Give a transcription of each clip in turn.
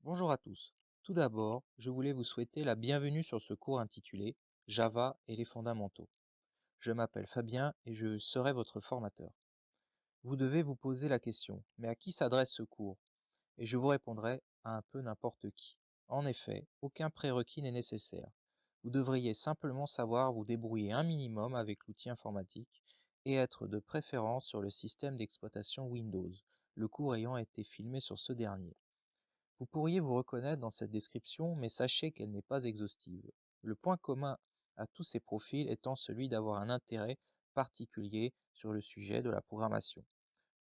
Bonjour à tous. Tout d'abord, je voulais vous souhaiter la bienvenue sur ce cours intitulé Java et les fondamentaux. Je m'appelle Fabien et je serai votre formateur. Vous devez vous poser la question, mais à qui s'adresse ce cours? Et je vous répondrai à un peu n'importe qui. En effet, aucun prérequis n'est nécessaire. Vous devriez simplement savoir vous débrouiller un minimum avec l'outil informatique et être de préférence sur le système d'exploitation Windows, le cours ayant été filmé sur ce dernier. Vous pourriez vous reconnaître dans cette description, mais sachez qu'elle n'est pas exhaustive. Le point commun à tous ces profils étant celui d'avoir un intérêt particulier sur le sujet de la programmation,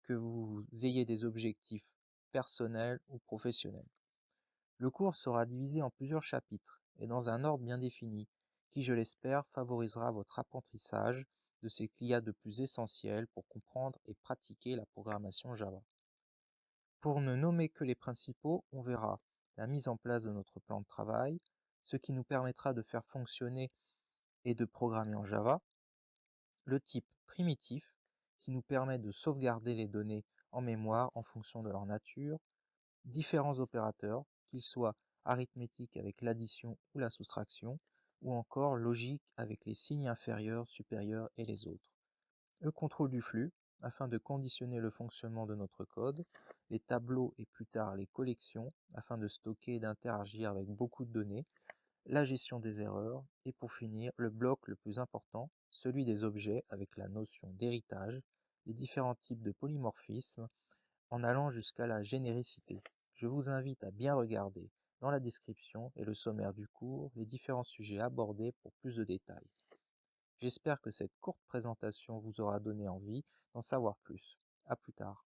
que vous ayez des objectifs personnels ou professionnels. Le cours sera divisé en plusieurs chapitres et dans un ordre bien défini, qui, je l'espère, favorisera votre apprentissage de ce qu'il y a de plus essentiel pour comprendre et pratiquer la programmation Java. Pour ne nommer que les principaux, on verra la mise en place de notre plan de travail, ce qui nous permettra de faire fonctionner et de programmer en Java, le type primitif, qui nous permet de sauvegarder les données en mémoire en fonction de leur nature, différents opérateurs, qu'ils soient arithmétiques avec l'addition ou la soustraction, ou encore logique avec les signes inférieurs, supérieurs et les autres. Le contrôle du flux, afin de conditionner le fonctionnement de notre code, les tableaux et plus tard les collections, afin de stocker et d'interagir avec beaucoup de données, la gestion des erreurs, et pour finir, le bloc le plus important, celui des objets avec la notion d'héritage, les différents types de polymorphismes, en allant jusqu'à la généricité. Je vous invite à bien regarder dans la description et le sommaire du cours les différents sujets abordés pour plus de détails. J'espère que cette courte présentation vous aura donné envie d'en savoir plus. À plus tard.